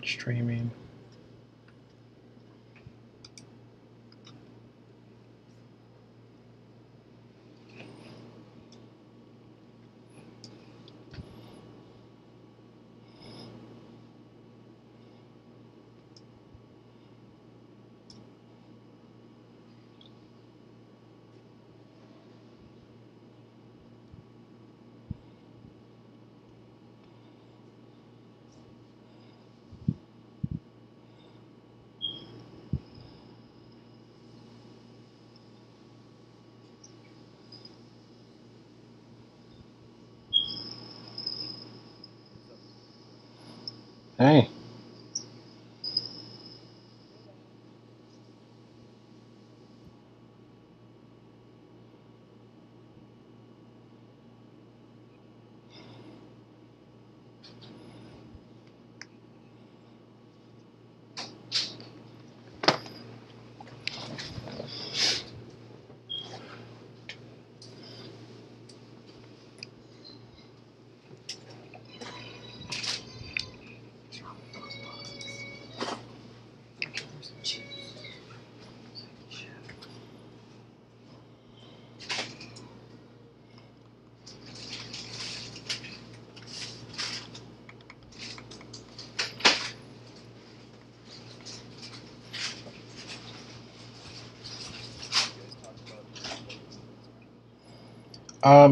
Start streaming. Hey.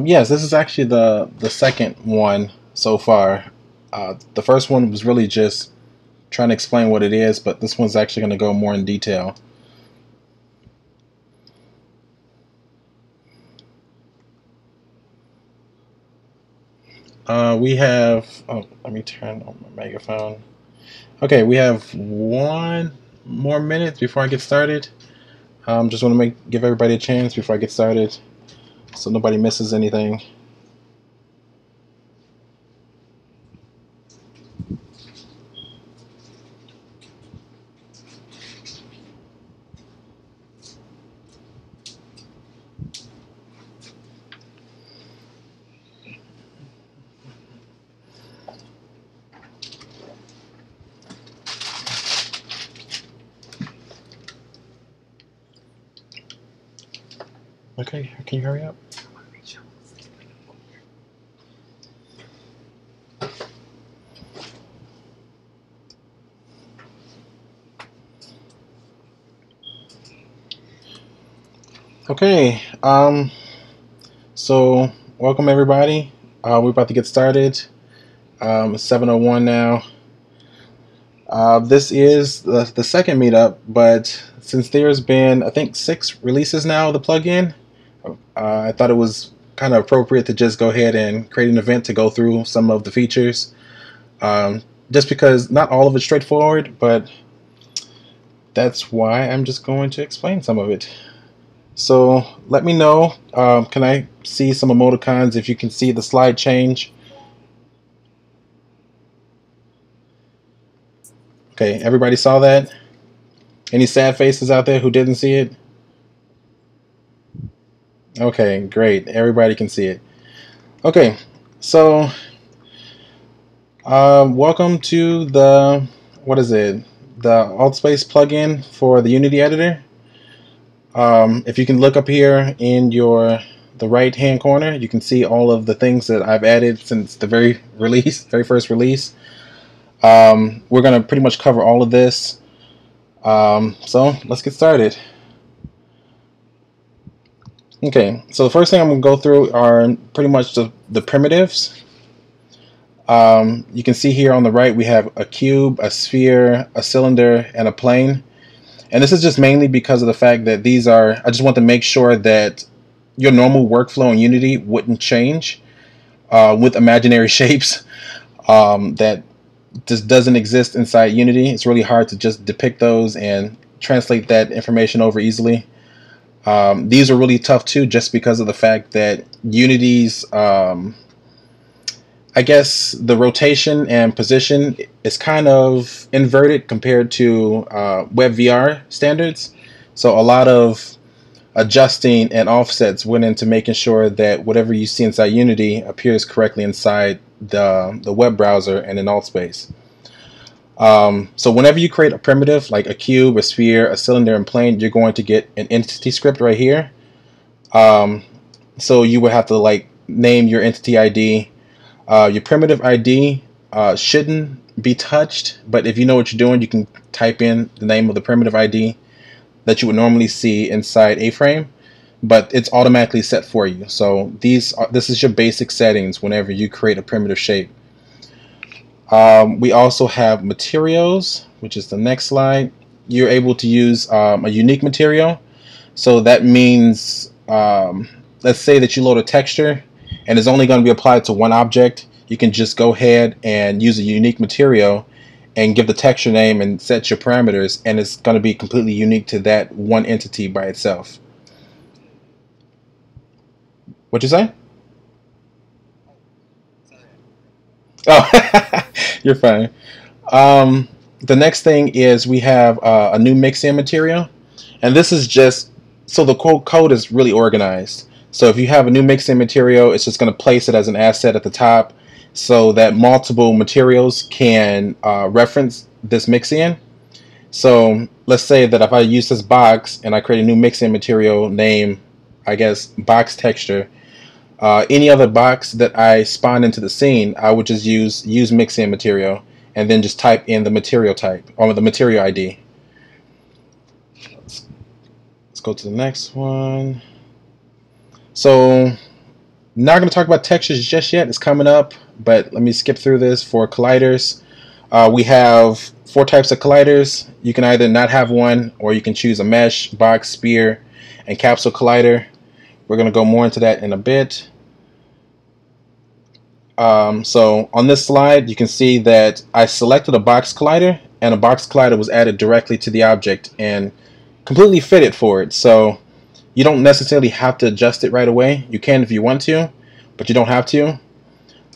Yes, this is actually the second one so far. The first one was really just trying to explain what it is, but this one's actually going to go more in detail. We have. Oh, let me turn on my megaphone. Okay, we have 1 more minute before I get started. Just want to give everybody a chance before I get started, so nobody misses anything. Okay, can you hurry up? Okay, so welcome everybody. We're about to get started. It's 7:01 now. This is the second meetup, but since there's been, I think, 6 releases now of the plugin, I thought it was kind of appropriate to just go ahead and create an event to go through some of the features. Just because not all of it's straightforward, but that's why I'm just going to explain some of it. So let me know, can I see some emoticons if you can see the slide change? Okay, everybody saw that? Any sad faces out there who didn't see it? Okay, great. Everybody can see it. Okay, so welcome to the, what is it? The Altspace plugin for the Unity editor. If you can look up here in the right hand corner, you can see all of the things that I've added since the very first release. We're going to pretty much cover all of this. So let's get started. Okay, so the first thing I'm going to go through are pretty much the primitives. You can see here on the right we have a cube, a sphere, a cylinder, and a plane. And this is just mainly because of the fact that I just want to make sure that your normal workflow in Unity wouldn't change with imaginary shapes that just doesn't exist inside Unity. It's really hard to just depict those and translate that information over easily. These are really tough too, just because of the fact that Unity's, I guess, the rotation and position is kind of inverted compared to WebVR standards. So a lot of adjusting and offsets went into making sure that whatever you see inside Unity appears correctly inside the web browser and in Altspace. So whenever you create a primitive like a cube, a sphere, a cylinder, and plane, you're going to get an entity script right here. So you would have to like name your entity ID. Your primitive ID shouldn't be touched, but if you know what you're doing, you can type in the name of the primitive ID that you would normally see inside A-frame, but it's automatically set for you. So this is your basic settings whenever you create a primitive shape. We also have materials, which is the next slide. You're able to use a unique material. So that means, let's say that you load a texture and it's only going to be applied to one object. You can just go ahead and use a unique material and give the texture name and set your parameters, and it's going to be completely unique to that one entity by itself. What'd you say? Oh, you're fine. The next thing is we have a new mix-in material, and this is just so the code is really organized. So if you have a new mix-in material, it's just going to place it as an asset at the top so that multiple materials can reference this mix-in. So let's say that if I use this box and I create a new mix-in material name, I guess box texture, any other box that I spawn into the scene, I would just use mix-in material and then just type in the material type or the material ID. Let's go to the next one. So not going to talk about textures just yet. It's coming up, but let me skip through this. For colliders, we have 4 types of colliders. You can either not have one, or you can choose a mesh, box, sphere, and capsule collider. We're going to go more into that in a bit. So on this slide, you can see that I selected a box collider, and a box collider was added directly to the object and completely fitted for it. So you don't necessarily have to adjust it right away. You can if you want to, but you don't have to.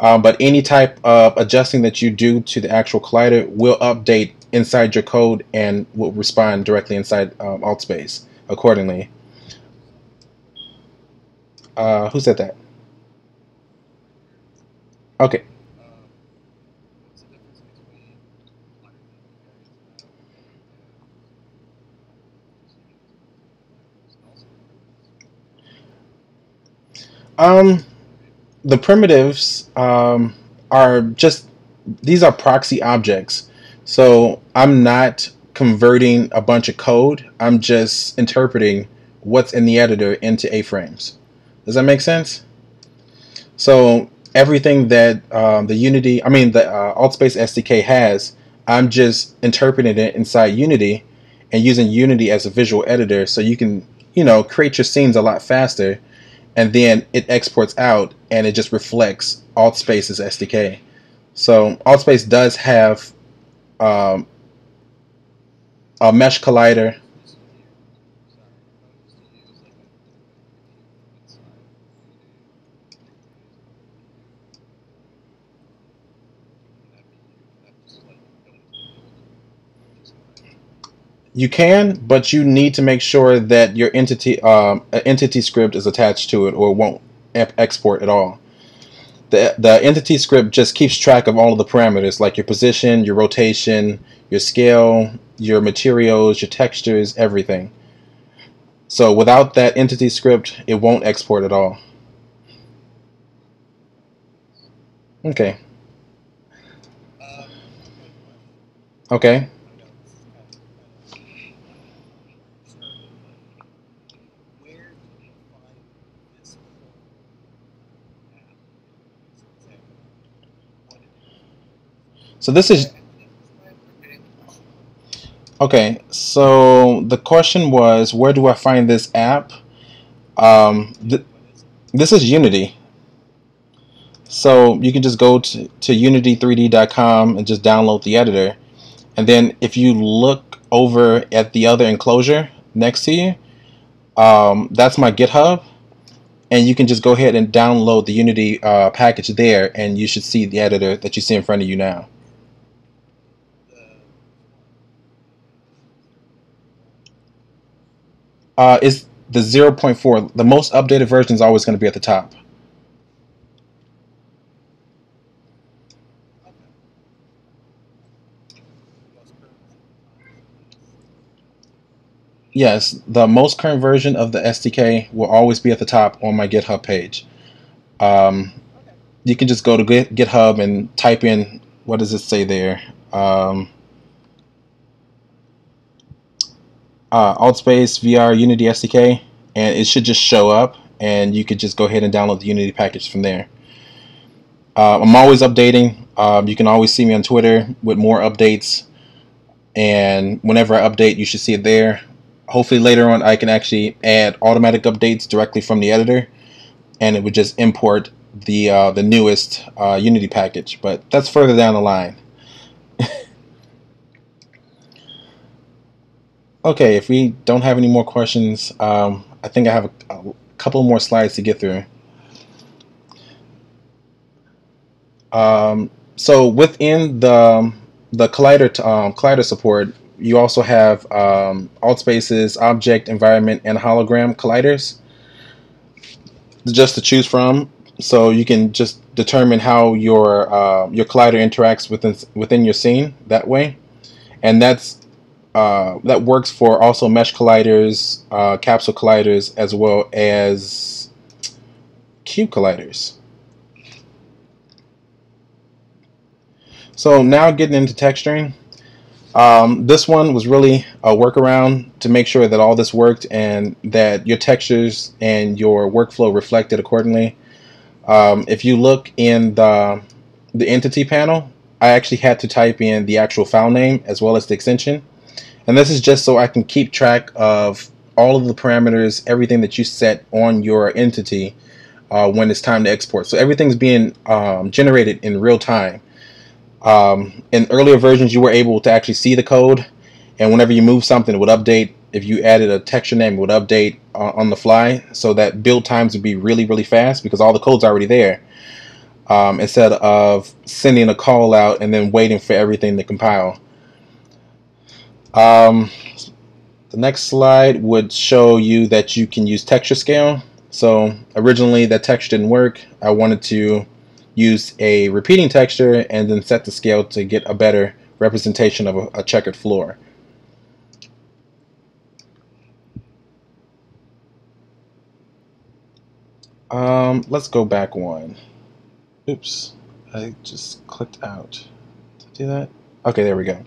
But any type of adjusting that you do to the actual collider will update inside your code and will respond directly inside AltSpace accordingly. Who said that? Okay. Um, the primitives are just, these are proxy objects. So I'm not converting a bunch of code. I'm just interpreting what's in the editor into A-frames. Does that make sense? So everything that the AltSpace SDK has, I'm just interpreting it inside Unity and using Unity as a visual editor, so you can, create your scenes a lot faster, and then it exports out and it just reflects AltSpace's SDK. So AltSpace does have um, a mesh collider. You can, but you need to make sure that your entity script is attached to it, or it won't export at all. The entity script just keeps track of all of the parameters, like your position, your rotation, your scale, your materials, your textures, everything. So without that entity script, it won't export at all. Okay. Okay. So this is okay. So the question was, where do I find this app? This is Unity. So you can just go to unity3d.com and just download the editor. And then if you look over at the other enclosure next to you, that's my GitHub. And you can just go ahead and download the Unity package there, and you should see the editor that you see in front of you now. Is the 0.4. The most updated version is always going to be at the top. Yes, the most current version of the SDK will always be at the top on my GitHub page. Um, you can just go to GitHub and type in, what does it say there? Altspace VR Unity SDK, and it should just show up, and you could just go ahead and download the Unity package from there. I'm always updating. You can always see me on Twitter with more updates, and whenever I update, you should see it there. Hopefully later on I can actually add automatic updates directly from the editor, and it would just import the newest Unity package, but that's further down the line. Okay, if we don't have any more questions, I think I have a couple more slides to get through. So within the collider support, you also have alt spaces, object, environment, and hologram colliders just to choose from. So you can just determine how your collider interacts within your scene that way, and that works for also mesh colliders, capsule colliders, as well as cube colliders. So now getting into texturing. This one was really a workaround to make sure that all this worked and that your textures and your workflow reflected accordingly. If you look in the entity panel, I actually had to type in the actual file name as well as the extension. And this is just so I can keep track of all of the parameters, everything that you set on your entity when it's time to export. So everything's being generated in real time. In earlier versions, you were able to actually see the code, and whenever you move something, it would update. If you added a texture name, it would update on the fly, so that build times would be really, really fast because all the code's already there. Instead of sending a call out and then waiting for everything to compile. The next slide would show you that you can use texture scale. So originally that texture didn't work. I wanted to use a repeating texture and then set the scale to get a better representation of a checkered floor. Let's go back one. Oops, I just clicked out. Did I do that? Okay, there we go.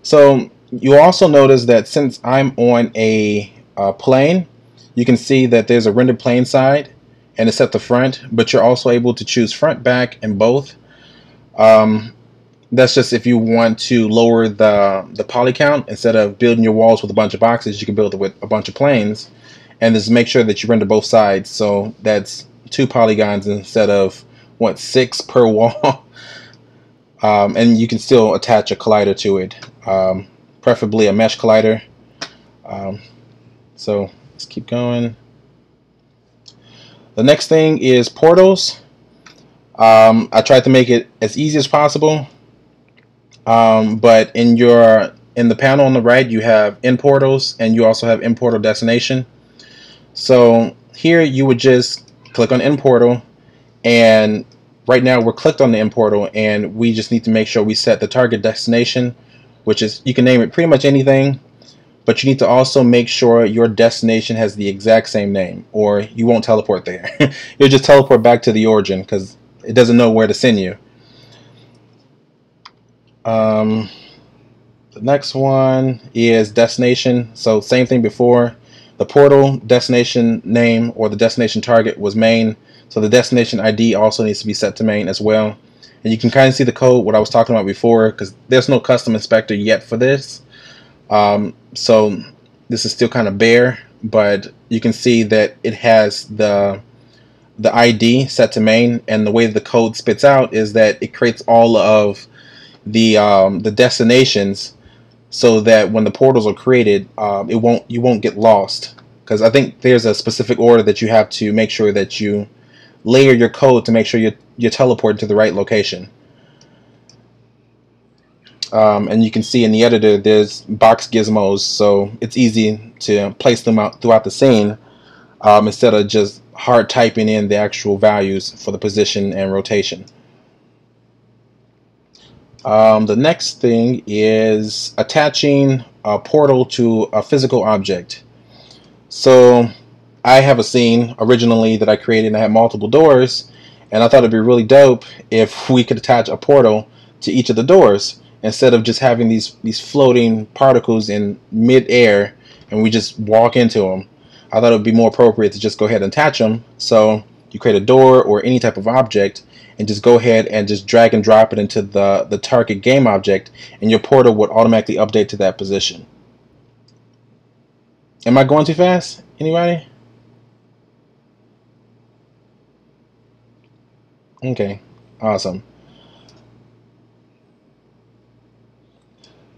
So you also notice that since I'm on a plane, you can see that there's a rendered plane side and it's at the front, but you're also able to choose front, back, and both. That's just if you want to lower the poly count. Instead of building your walls with a bunch of boxes, you can build it with a bunch of planes, and just make sure that you render both sides. So that's 2 polygons instead of 6 per wall. And you can still attach a collider to it, preferably a mesh collider. So let's keep going. The next thing is portals. I tried to make it as easy as possible, but in the panel on the right, you have in portals, and you also have in portal destination. So here you would just click on in portal, and right now we're clicked on the in portal, and we just need to make sure we set the target destination, which is, you can name it pretty much anything, but you need to also make sure your destination has the exact same name, or you won't teleport there. You'll just teleport back to the origin because it doesn't know where to send you. The next one is destination. So same thing before. The portal destination name or the destination target was main, so the destination ID also needs to be set to main as well. And you can kind of see the code, what I was talking about before, because there's no custom inspector yet for this. So this is still kind of bare, but you can see that it has the ID set to main, and the way the code spits out is that it creates all of the destinations, so that when the portals are created, you won't get lost. Because I think there's a specific order that you have to make sure that you layer your code to make sure you're teleported to the right location. And you can see in the editor there's box gizmos, so it's easy to place them out throughout the scene, instead of just hard typing in the actual values for the position and rotation. The next thing is attaching a portal to a physical object. So I have a scene originally that I created and I had multiple doors, and I thought it'd be really dope if we could attach a portal to each of the doors instead of just having these floating particles in mid-air and we just walk into them. I thought it would be more appropriate to just go ahead and attach them. So you create a door or any type of object and just go ahead and just drag and drop it into the target game object, and your portal would automatically update to that position. Am I going too fast? Anybody? Okay, awesome.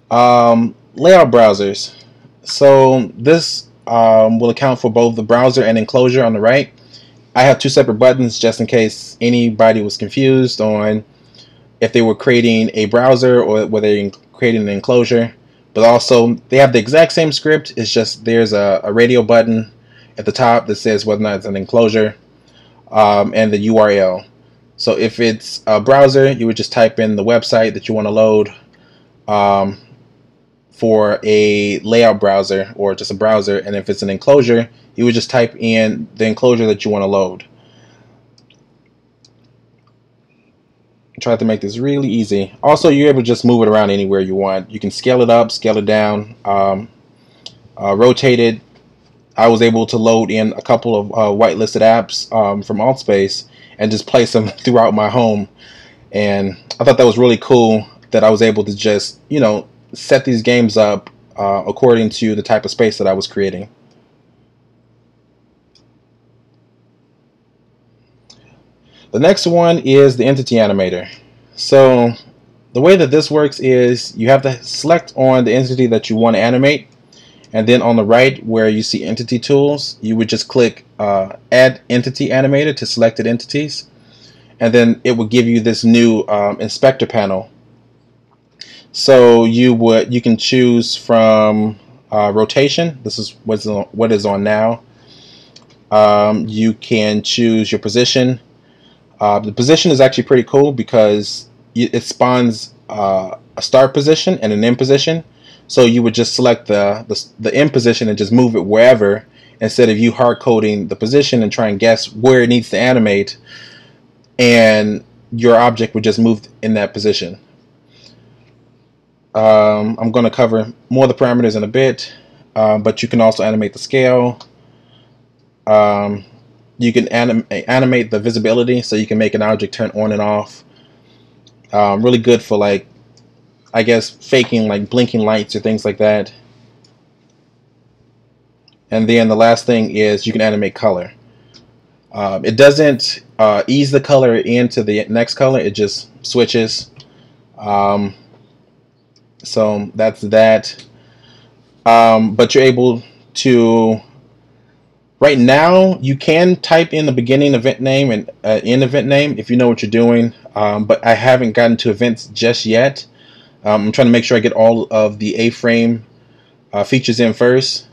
Layout browsers. So this will account for both the browser and enclosure on the right. I have two separate buttons just in case anybody was confused on if they were creating a browser or whether they're creating an enclosure. But also, they have the exact same script. It's just there's a radio button at the top that says whether or not it's an enclosure, and the URL. So if it's a browser, you would just type in the website that you want to load for a layout browser or just a browser, and if it's an enclosure, you would just type in the enclosure that you want to load. Try to make this really easy. Also, you're able to just move it around anywhere you want. You can scale it up, scale it down, rotate it. I was able to load in a couple of whitelisted apps from AltSpace and just place them throughout my home. And I thought that was really cool that I was able to just, you know, set these games up according to the type of space that I was creating. The next one is the entity animator. So the way that this works is you have to select on the entity that you want to animate, and then on the right where you see entity tools, you would just click add entity animator to selected entities, and then it will give you this new inspector panel. So you can choose from rotation. This is what is on now. You can choose your position. The position is actually pretty cool because it spawns a start position and an end position. So you would just select the end position and just move it wherever, instead of you hard coding the position and try and guess where it needs to animate, and your object would just move in that position. I'm going to cover more of the parameters in a bit, but you can also animate the scale. You can animate the visibility, so you can make an object turn on and off. Really good for, like, I guess, faking like blinking lights or things like that. And then the last thing is you can animate color. It doesn't ease the color into the next color, it just switches. So that's that. But you're able to, right now, you can type in the beginning event name and end event name if you know what you're doing, but I haven't gotten to events just yet. I'm trying to make sure I get all of the A-frame features in first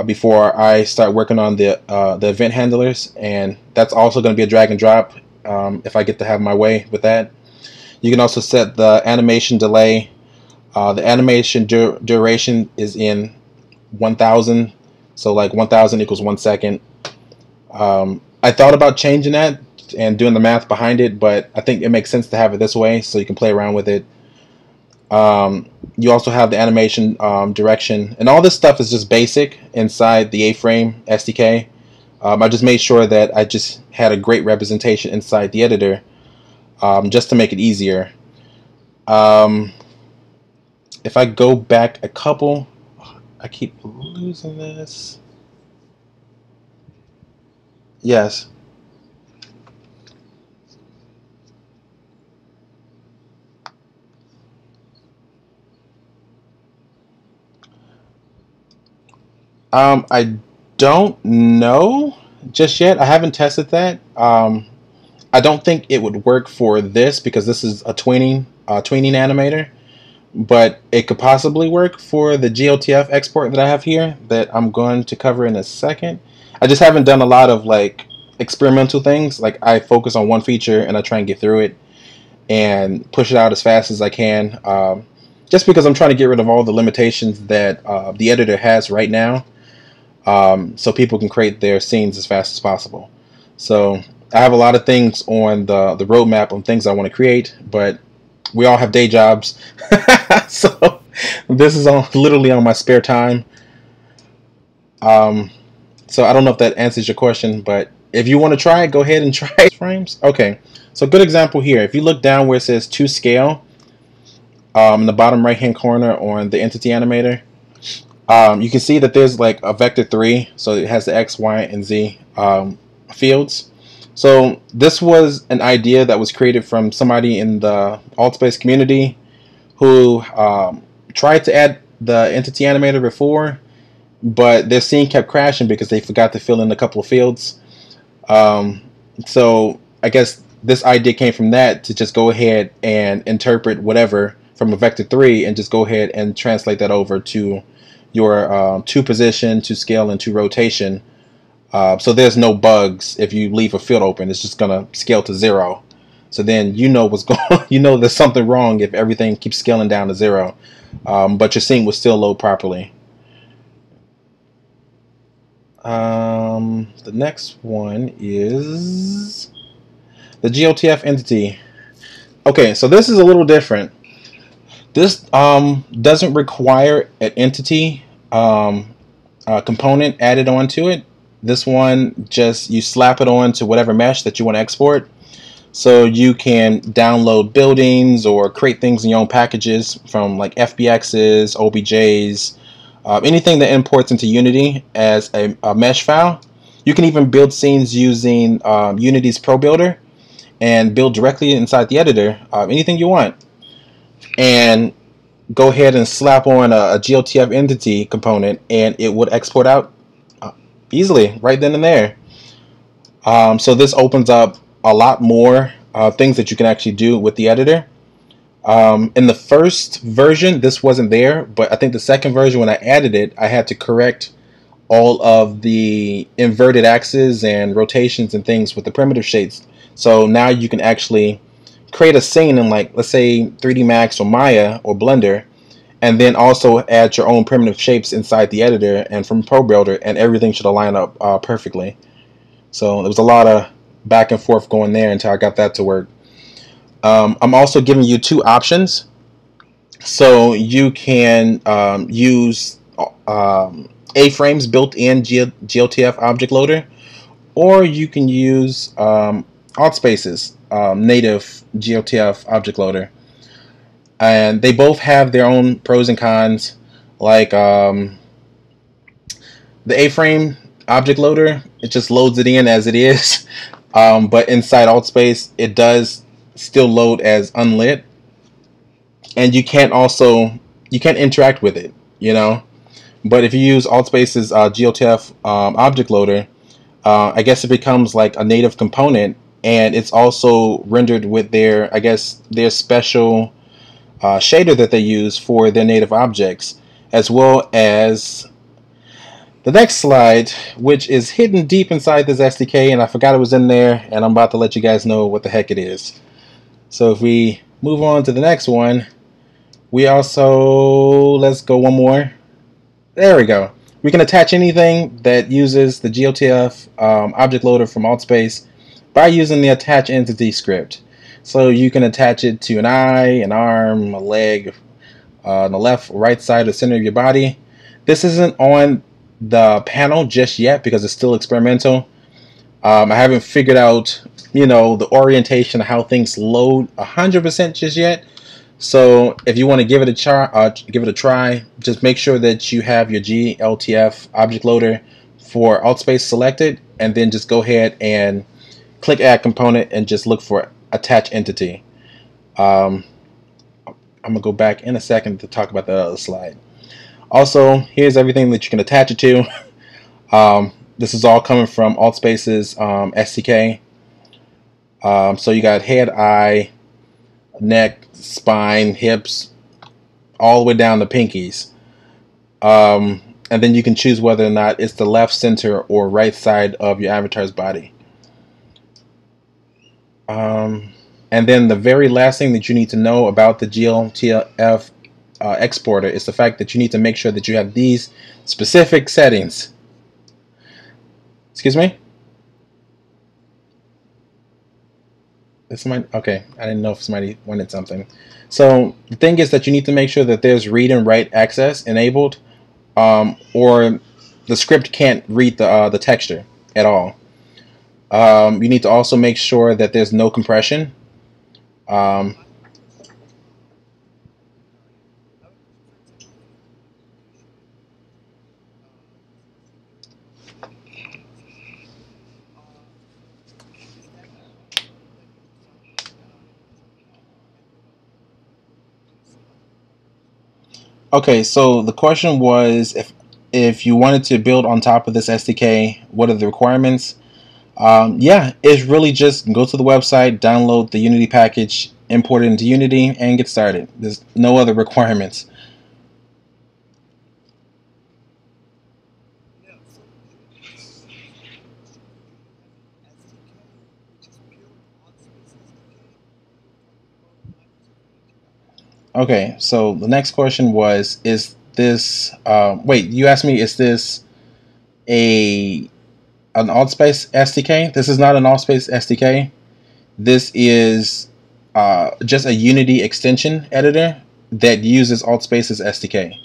before I start working on the event handlers, and that's also going to be a drag and drop if I get to have my way with that. You can also set the animation delay. The animation duration is in 1000. So like 1000 equals 1 second. I thought about changing that and doing the math behind it, but I think it makes sense to have it this way so you can play around with it. You also have the animation direction, and all this stuff is just basic inside the A-frame SDK. I just made sure that I just had a great representation inside the editor just to make it easier. If I go back a couple, I keep losing this. Yes. I don't know just yet. I haven't tested that. I don't think it would work for this because this is a tweening animator. But it could possibly work for the GLTF export that I have here that I'm going to cover in a second. I just haven't done a lot of like experimental things. Like I focus on one feature and I try and get through it and push it out as fast as I can. just because I'm trying to get rid of all the limitations that the editor has right now, so people can create their scenes as fast as possible. So I have a lot of things on the roadmap on things I want to create, but we all have day jobs, so this is literally on my spare time. Um, so I don't know if that answers your question, but if you want to try it, go ahead and try it. Frames. Okay, so good example here. If you look down where it says to scale, in the bottom right hand corner on the entity animator, you can see that there's like a vector 3, so it has the X, Y, and Z fields. So this was an idea that was created from somebody in the AltSpace community who tried to add the entity animator before, but their scene kept crashing because they forgot to fill in a couple of fields. So I guess this idea came from that, to just go ahead and interpret whatever from a vector 3 and just go ahead and translate that over to your to position, to scale, and to rotation. So there's no bugs if you leave a field open. It's just gonna scale to 0. So then you know what's going on. You know there's something wrong if everything keeps scaling down to 0. But your scene will still load properly. The next one is the GOTF entity. Okay, so this is a little different. This doesn't require an entity component added onto it. This one, just you slap it on to whatever mesh that you want to export. So you can download buildings or create things in your own packages from like FBXs, OBJs, anything that imports into Unity as a mesh file. You can even build scenes using Unity's Pro Builder and build directly inside the editor, anything you want. And go ahead and slap on a GOTF entity component and it would export out easily right then and there. So this opens up a lot more things that you can actually do with the editor. In the first version, this wasn't there, but I think the second version, when I added it, I had to correct all of the inverted axes and rotations and things with the primitive shapes. So now you can actually create a scene in, like, let's say 3D Max or Maya or Blender, and then also add your own primitive shapes inside the editor and from Pro Builder, and everything should align up perfectly. So there was a lot of back and forth going there until I got that to work. I'm also giving you 2 options. So you can use A-frames built-in GOTF object loader, or you can use AltSpace's native GOTF object loader. And they both have their own pros and cons. Like the A-frame object loader, it just loads it in as it is. But inside AltSpace, it does still load as unlit, and you can't interact with it, you know. But if you use AltSpace's GOTF object loader, I guess it becomes like a native component, and it's also rendered with their, I guess, their special shader that they use for their native objects, as well as the next slide, which is hidden deep inside this SDK, and I forgot it was in there, and I'm about to let you guys know what the heck it is. So if we move on to the next one, we also, let's go one more. There we go. We can attach anything that uses the GOTF object loader from AltSpace by using the attach entity script. So you can attach it to an eye, an arm, a leg, on the left or right side or center of your body. This isn't on the panel just yet because it's still experimental. I haven't figured out, you know, the orientation of how things load 100% just yet. So if you want to give it a try, just make sure that you have your GLTF object loader for AltSpace selected, and then just go ahead and click Add Component and just look for Attach Entity. I'm gonna go back in a second to talk about the other slide. Also, here's everything that you can attach it to. This is all coming from AltSpace's SDK. So you got head, eye, neck, spine, hips, all the way down to pinkies. And then you can choose whether or not it's the left, center, or right side of your avatar's body. And then the very last thing that you need to know about the GLTF exporter is the fact that you need to make sure that you have these specific settings. Excuse me? Okay, I didn't know if somebody wanted something. So the thing is that you need to make sure that there's read and write access enabled, or the script can't read the texture at all. You need to also make sure that there's no compression. Okay, so the question was if you wanted to build on top of this SDK, what are the requirements? Yeah, it's really just go to the website, download the Unity package, import it into Unity, and get started. There's no other requirements. Okay, so the next question was, is this, wait, you asked me, is this an AltSpace SDK? This is not an AltSpace SDK. This is just a Unity extension editor that uses AltSpace's SDK.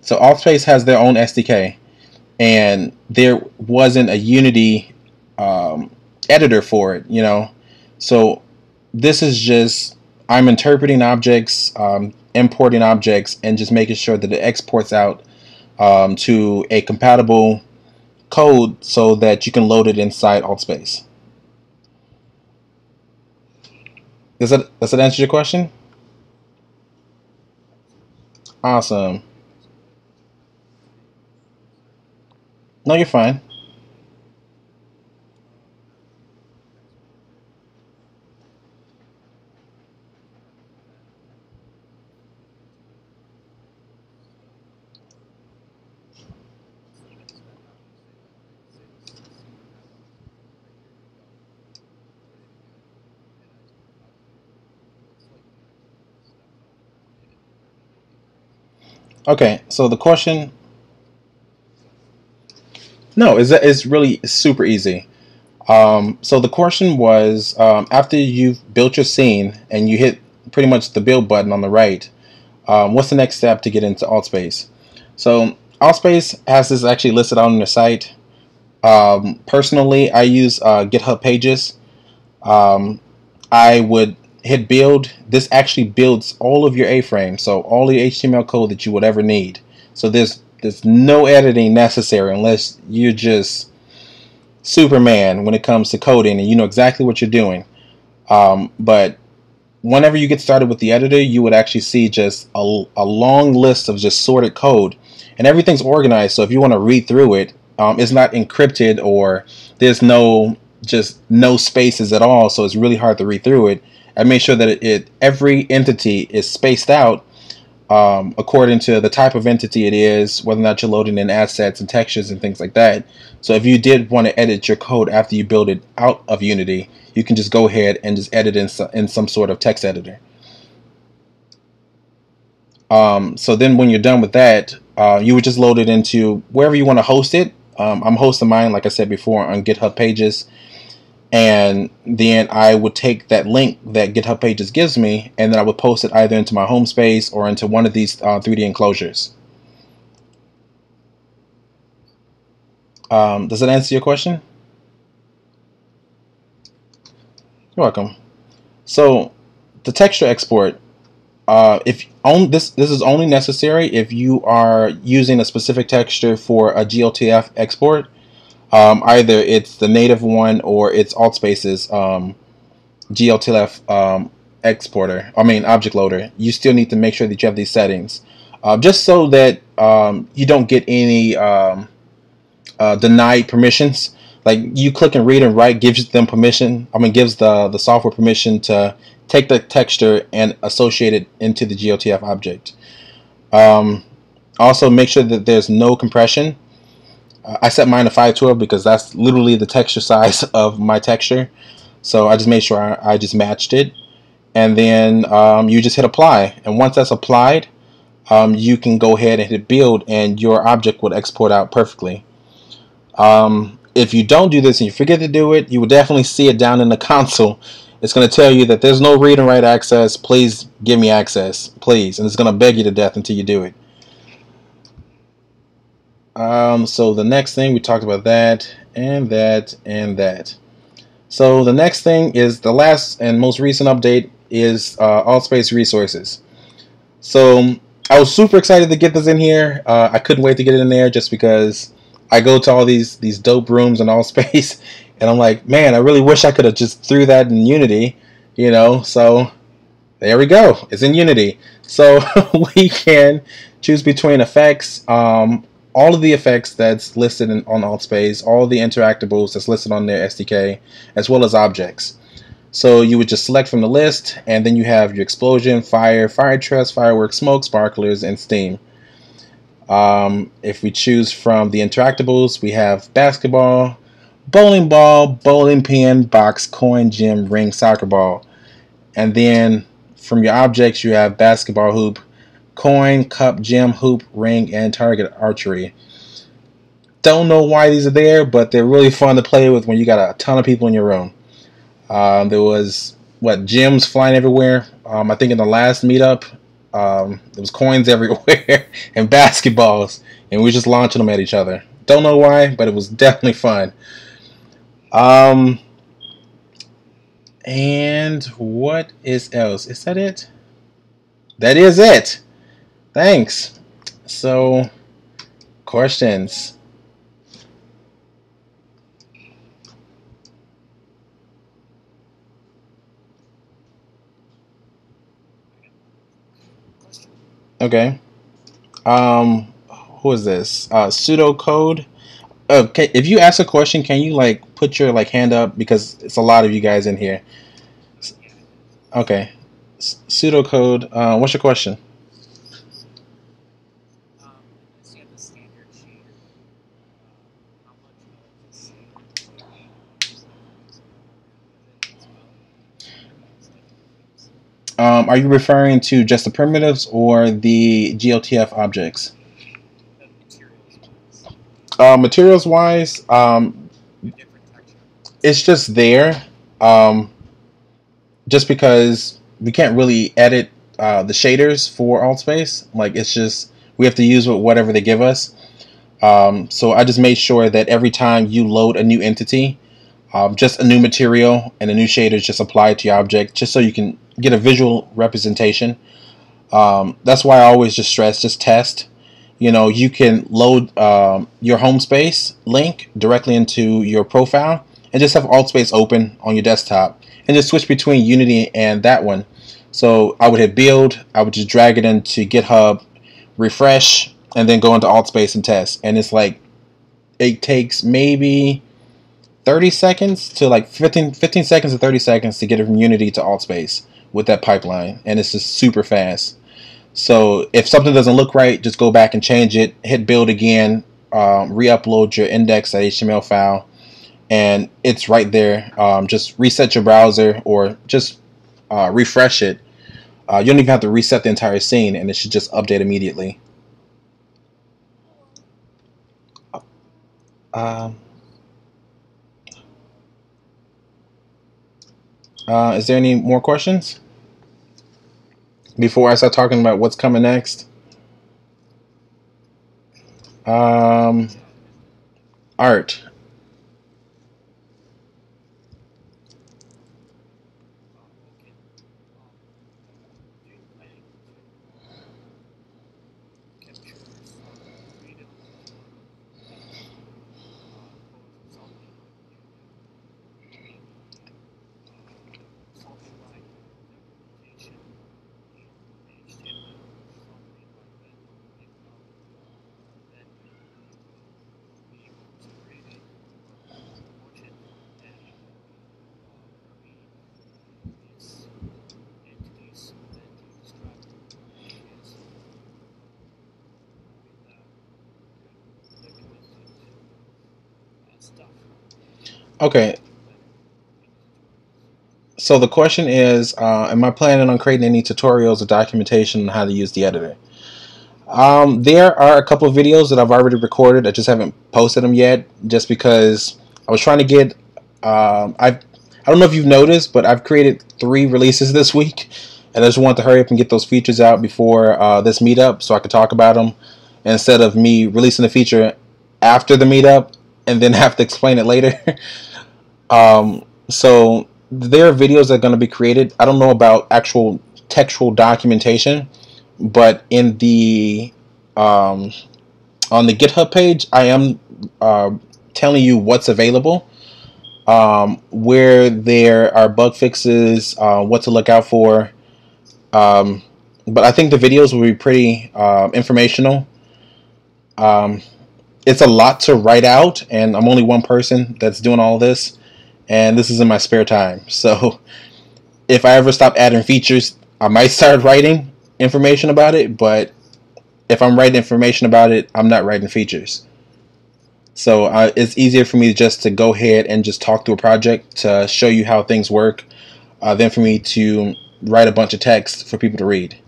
So AltSpace has their own SDK, and there wasn't a Unity editor for it, you know. So this is just, I'm interpreting objects, importing objects, and just making sure that it exports out to a compatible code so that you can load it inside AltSpace. Does that answer your question? Awesome. No, you're fine. Okay, so the question, no, it's really super easy. So the question was, after you've built your scene and you hit pretty much the build button on the right, what's the next step to get into AltSpace? So AltSpace has this actually listed on their site. Personally, I use GitHub Pages. I would hit build. This actually builds all of your A-frames, so all the HTML code that you would ever need. So there's no editing necessary unless you're just Superman when it comes to coding and you know exactly what you're doing. But whenever you get started with the editor, you would actually see just a long list of just sorted code, and everything's organized. So if you want to read through it, it's not encrypted, or there's no spaces at all. So it's really hard to read through it. I made sure that every entity is spaced out according to the type of entity it is, whether or not you're loading in assets and textures and things like that. So if you did want to edit your code after you build it out of Unity, you can just go ahead and just edit in some sort of text editor. So then when you're done with that, you would just load it into wherever you want to host it. I'm hosting mine, like I said before, on GitHub Pages. And then I would take that link that GitHub Pages gives me, and then I would post it either into my home space or into one of these 3D enclosures. Does that answer your question? You're welcome. So the texture export, this is only necessary if you are using a specific texture for a GLTF export. Either it's the native one or it's AltSpace's GLTF exporter. I mean object loader. You still need to make sure that you have these settings, just so that you don't get any denied permissions. Like you click and read and write gives them permission. I mean gives the software permission to take the texture and associate it into the GLTF object. Also make sure that there's no compression. I set mine to 512 because that's literally the texture size of my texture. So I just made sure I just matched it. And then you just hit apply. And once that's applied, you can go ahead and hit build, and your object would export out perfectly. If you don't do this and you forget to do it, you will definitely see it down in the console. It's going to tell you that there's no read and write access. Please give me access, please. And it's going to beg you to death until you do it. So the next thing, we talked about that and that and that. So the next thing is the last and most recent update is AltSpace resources. So I was super excited to get this in here. I couldn't wait to get it in there just because I go to all these dope rooms in AltSpace, and I'm like, man, I really wish I could have just threw that in Unity, you know. So there we go. It's in Unity. So we can choose between effects, all of the effects that's listed on AltSpace, all of the interactables that's listed on their SDK, as well as objects. So you would just select from the list, and then you have your explosion, fire, fire truss, fireworks, smoke, sparklers, and steam. If we choose from the interactables, we have basketball, bowling ball, bowling pin, box, coin, gym, ring, soccer ball. And then from your objects, you have basketball hoop, coin, cup, gem, hoop, ring, and target archery. Don't know why these are there, but they're really fun to play with when you got a ton of people in your room. There was gems flying everywhere. I think in the last meetup, there was coins everywhere and basketballs, and we were just launching them at each other. Don't know why, but it was definitely fun. And what is else? Is that it? That is it. Thanks. So, questions. Okay. Who is this? Pseudocode. Okay, if you ask a question, can you put your hand up, because it's a lot of you guys in here. Okay. Pseudocode. What's your question? Are you referring to just the primitives or the GLTF objects? Materials wise, it's just there. Just because we can't really edit the shaders for AltSpace. It's just we have to use whatever they give us. So I just made sure that every time you load a new entity, just a new material and a new shader is just applied to your object, just so you can get a visual representation. That's why I always just stress, just test. You can load your home space link directly into your profile and just have AltSpace open on your desktop and just switch between Unity and that one. So I would hit build, I would just drag it into GitHub, refresh, and then go into AltSpace and test. And it's it takes maybe 30 seconds to 15 seconds to 30 seconds to get it from Unity to AltSpace with that pipeline, and it's just super fast. So if something doesn't look right, just go back and change it, hit build again, re-upload your index.html file, and it's right there. Just reset your browser or just refresh it. You don't even have to reset the entire scene, and it should just update immediately. Is there any more questions before I start talking about what's coming next? Art. Okay. So the question is, am I planning on creating any tutorials or documentation on how to use the editor? There are a couple of videos that I've already recorded. I just haven't posted them yet, just because I was trying to get. I don't know if you've noticed, but I've created 3 releases this week, and I just wanted to hurry up and get those features out before this meetup, so I could talk about them instead of me releasing the feature after the meetup and then have to explain it later. So there are videos that are going to be created. I don't know about actual textual documentation, but in the on the GitHub page, I am telling you what's available, where there are bug fixes, what to look out for. But I think the videos will be pretty informational. It's a lot to write out, and I'm only one person that's doing all this, and this is in my spare time. So if I ever stop adding features, I might start writing information about it, but if I'm writing information about it, I'm not writing features. So it's easier for me just to go ahead and just talk through a project to show you how things work, than for me to write a bunch of text for people to read.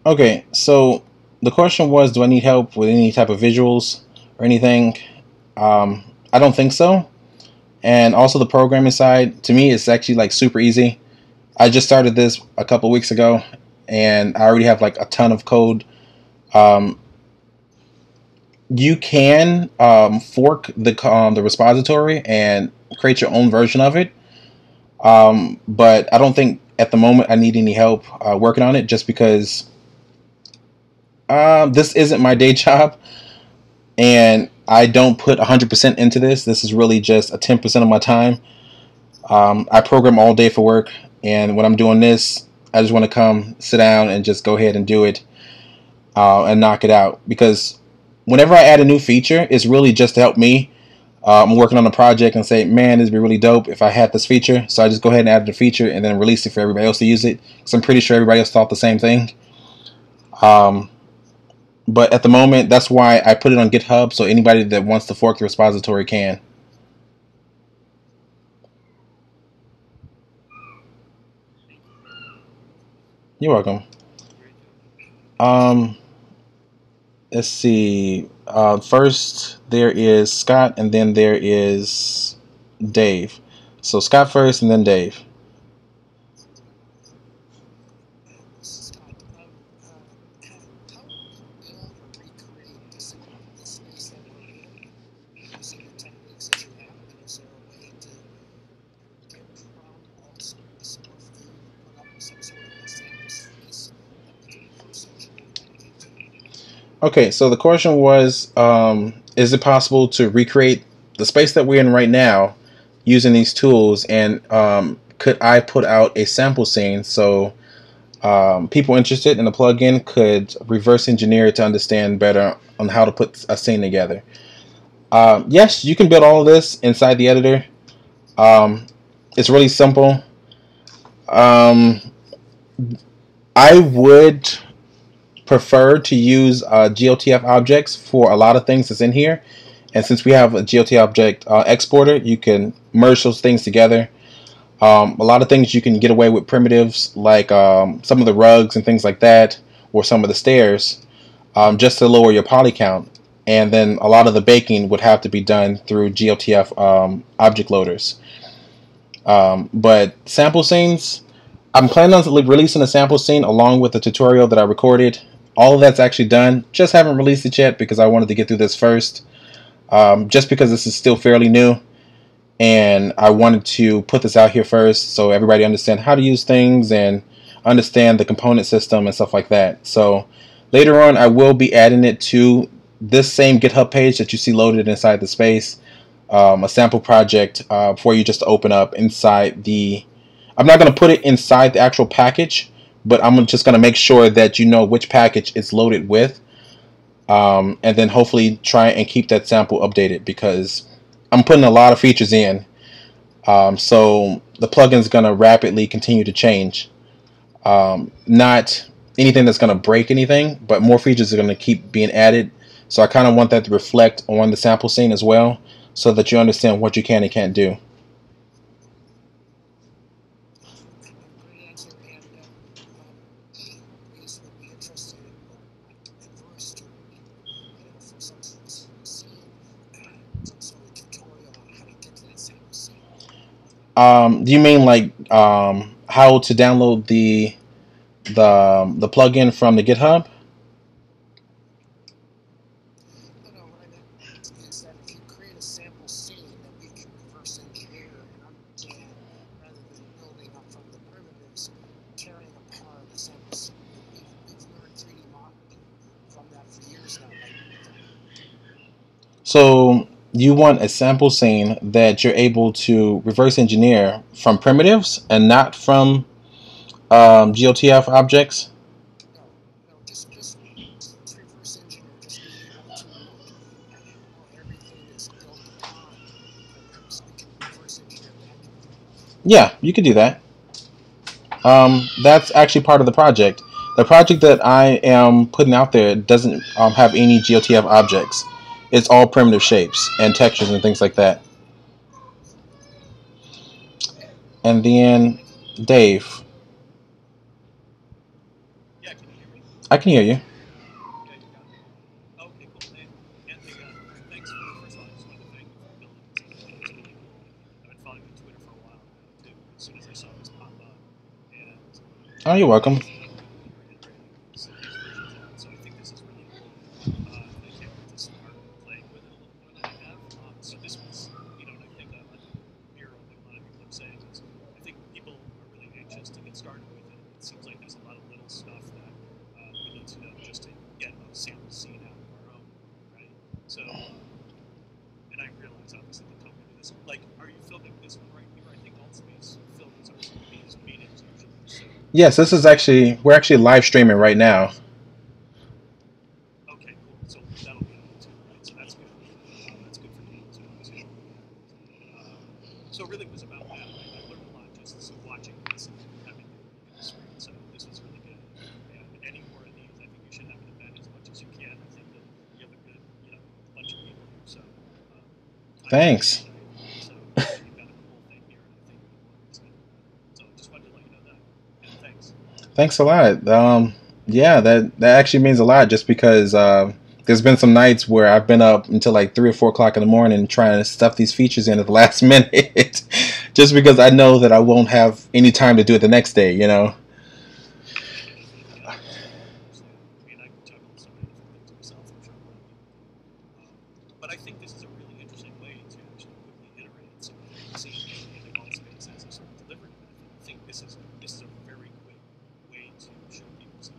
Okay, so the question was, do I need help with any type of visuals or anything? I don't think so. And also the programming side, to me, it's actually like super easy. I just started this a couple weeks ago, and I already have like a ton of code. Um, you can fork the repository and create your own version of it, but I don't think at the moment I need any help working on it, just because this isn't my day job, and I don't put 100% into this. This is really just a 10% of my time. I program all day for work, and when I'm doing this, I just want to come sit down and just go ahead and do it, and knock it out. Because whenever I add a new feature, it's really just to help me. I'm working on a project and say, man, this would be really dope if I had this feature. So I just go ahead and add the feature and then release it for everybody else to use it, because I'm pretty sure everybody else thought the same thing. But at the moment, that's why I put it on GitHub, so anybody that wants to fork the repository can. You're welcome. Um, let's see. First, there is Scott, and then there is Dave. So Scott first, and then Dave. Okay, so the question was, is it possible to recreate the space that we're in right now using these tools, and could I put out a sample scene so people interested in the plugin could reverse engineer it to understand better on how to put a scene together? Yes, you can build all of this inside the editor. It's really simple. Um, I would prefer to use GLTF objects for a lot of things that's in here. And since we have a GLTF object exporter, you can merge those things together. A lot of things you can get away with primitives, like some of the rugs and things like that, or some of the stairs, just to lower your poly count. And then a lot of the baking would have to be done through GLTF object loaders. But sample scenes, I'm planning on releasing a sample scene along with the tutorial that I recorded. All of that's actually done. Just haven't released it yet because I wanted to get through this first. Just because this is still fairly new, and I wanted to put this out here first so everybody understand how to use things and understand the component system and stuff like that. So later on, I will be adding it to this same GitHub page that you see loaded inside the space, a sample project for you just to open up inside the. I'm not going to put it inside the actual package, but I'm just going to make sure that you know which package it's loaded with, and then hopefully try and keep that sample updated, because I'm putting a lot of features in. So the plugin is going to rapidly continue to change. Not anything that's going to break anything, but more features are going to keep being added. So I kind of want that to reflect on the sample scene as well, so that you understand what you can and can't do. Do you mean like how to download the plugin from the GitHub? So you want a sample scene that you're able to reverse engineer from primitives and not from GOTF objects? Yeah, you could do that. That's actually part of the project. The project that I am putting out there doesn't have any GOTF objects. It's all primitive shapes and textures and things like that. And then, Dave. Yeah, can you hear me? I can hear you. Yeah, you got me. Okay, cool. And hey, thanks for, first of all, I just wanted to thank you for building this. It's really cool. I've been following you on Twitter for a while now, too, as soon as I saw this pop up. And Oh, you're welcome. so I think this is really cool. And I can't wait to start playing with it a little more than I have. So this was, and I think I hear what a lot of people are saying is I think people are really anxious to get started with it. It seems like there's a lot of little stuff that we need to know just to get a sample scene out of our own, right? So, and I realize obviously the token of this, like, are you filming this one right here? I think Altspace films these meetings usually. So, Yes, we're actually live streaming right now. okay, cool. So that'll be on too, right? So that's good. That's good for people to know too. So it really was about that. I learned a lot just watching this and having the screen. So this was really good. And any more of these, I think you should have an event as much as you can. I think that you have a good, bunch of people here. So Thanks. So you've got a cool thing here, and I think it's good. So just wanted to let you know that. And thanks. Thanks a lot. Yeah, that actually means a lot, just because there's been some nights where I've been up until like 3 or 4 o'clock in the morning trying to stuff these features in at the last minute, just because I know that I won't have any time to do it the next day. Yeah, I mean, I can juggle so many different things myself. I'm sure a lot of people do. But I think this is a really interesting way to actually quickly iterate some of the scenes in all space as a sort of delivery method. I think this is a very quick way to show people stuff.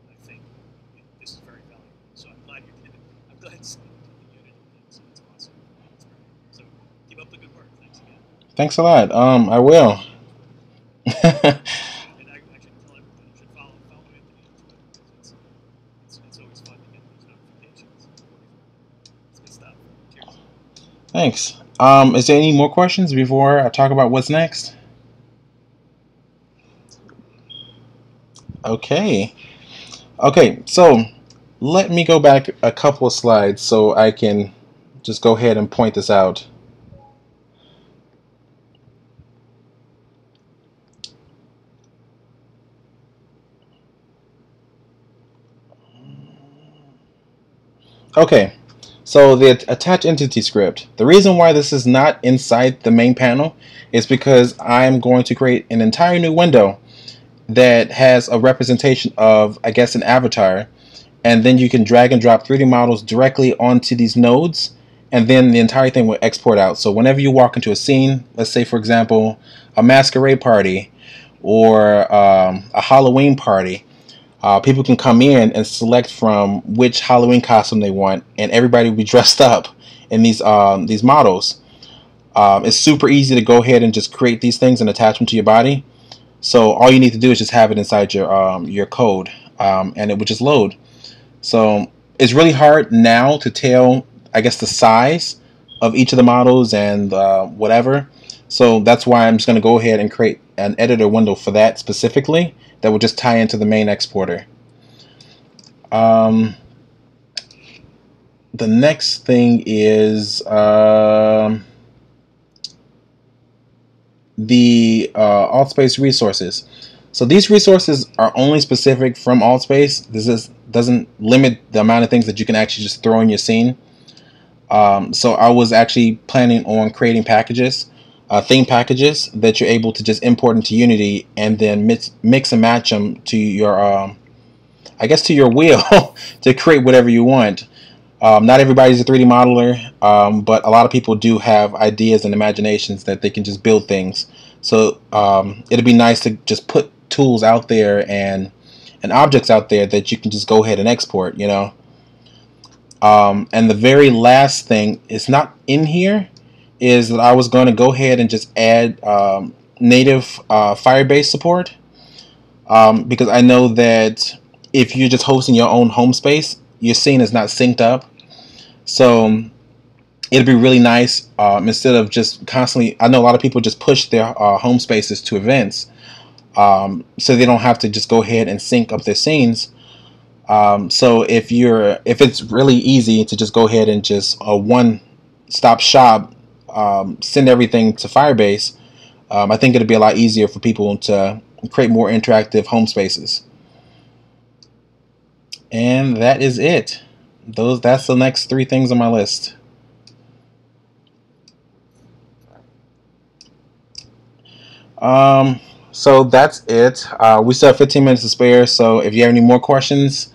And I think this is very valuable. So I'm glad you did it. I'm glad it's the unity thing. So it's awesome. It's great. So keep up the good work. Thanks again. Thanks a lot. I will. And I should tell everyone you should follow Anthony on Twitter, because it's always fun to get those notifications. It's good stuff. Cheers. Thanks. Is there any more questions before I talk about what's next? Okay. Okay, so let me go back a couple of slides so I can just go ahead and point this out. Okay, so the attach entity script. The reason why this is not inside the main panel is because I'm going to create an entire new window that has a representation of, I guess, an avatar, and then you can drag and drop 3D models directly onto these nodes, and then the entire thing will export out. So whenever you walk into a scene, let's say for example a masquerade party or a Halloween party, people can come in and select from which Halloween costume they want, and everybody will be dressed up in these models. It's super easy to go ahead and just create these things and attach them to your body. So all you need to do is just have it inside your code, and it would just load. So it's really hard now to tell, I guess, the size of each of the models and whatever. So that's why I'm just going to go ahead and create an editor window for that specifically that will just tie into the main exporter. The next thing is the AltSpace resources. So these resources are only specific from AltSpace. This doesn't limit the amount of things that you can actually just throw in your scene. So I was actually planning on creating packages, theme packages that you're able to just import into Unity and then mix and match them to your, I guess, to your wheel to create whatever you want. Not everybody's a 3D modeler, but a lot of people do have ideas and imaginations that they can just build things. So it'd be nice to just put tools out there and objects out there that you can just go ahead and export, you know. And the very last thing is not in here is that I was going to go ahead and just add native Firebase support, because I know that if you're just hosting your own home space, your scene is not synced up. So it'd be really nice, instead of just constantly, I know a lot of people just push their home spaces to events, so they don't have to just go ahead and sync up their scenes. So if it's really easy to just go ahead and just a one-stop shop, send everything to Firebase, I think it'd be a lot easier for people to create more interactive home spaces. And that is it. That's the next 3 things on my list. So that's it. We still have 15 minutes to spare, so if you have any more questions,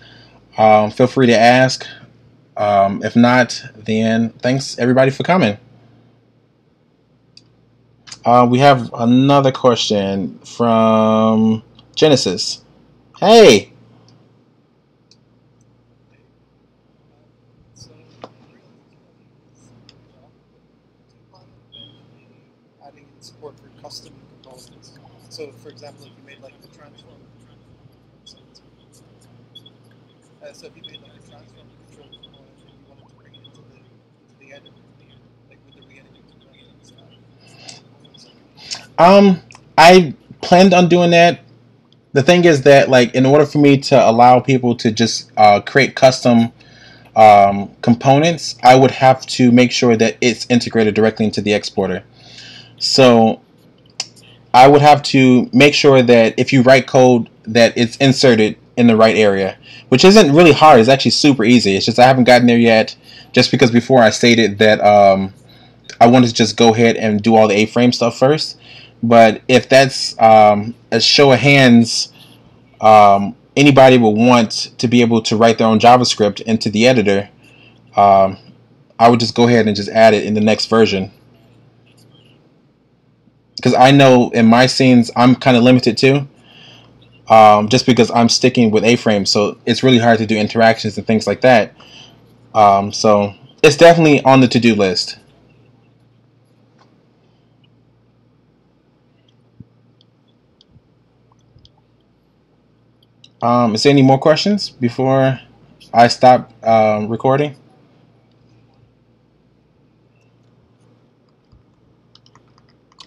feel free to ask. If not, then thanks everybody for coming. We have another question from Genesis. Hey! So adding in support for custom components. So, for example, if you made like the transform, so if you made like a transform control component and you wanted to bring it into the editor, like with the re-editing stuff. I planned on doing that. The thing is that, like, in order for me to allow people to just create custom components, I would have to make sure that it's integrated directly into the exporter. So I would have to make sure that if you write code, that it's inserted in the right area, which isn't really hard. It's actually super easy. It's just I haven't gotten there yet, just because before I stated that I wanted to just go ahead and do all the A-frame stuff first. But if that's a show of hands, anybody will want to be able to write their own JavaScript into the editor, I would just go ahead and just add it in the next version. Because I know in my scenes I'm kind of limited too, just because I'm sticking with A-frame, so it's really hard to do interactions and things like that. So it's definitely on the to-do list. Is there any more questions before I stop recording?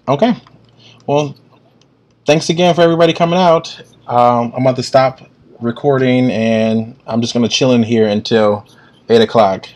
Okay. Well, thanks again for everybody coming out. I'm about to stop recording, and I'm just going to chill in here until 8 o'clock.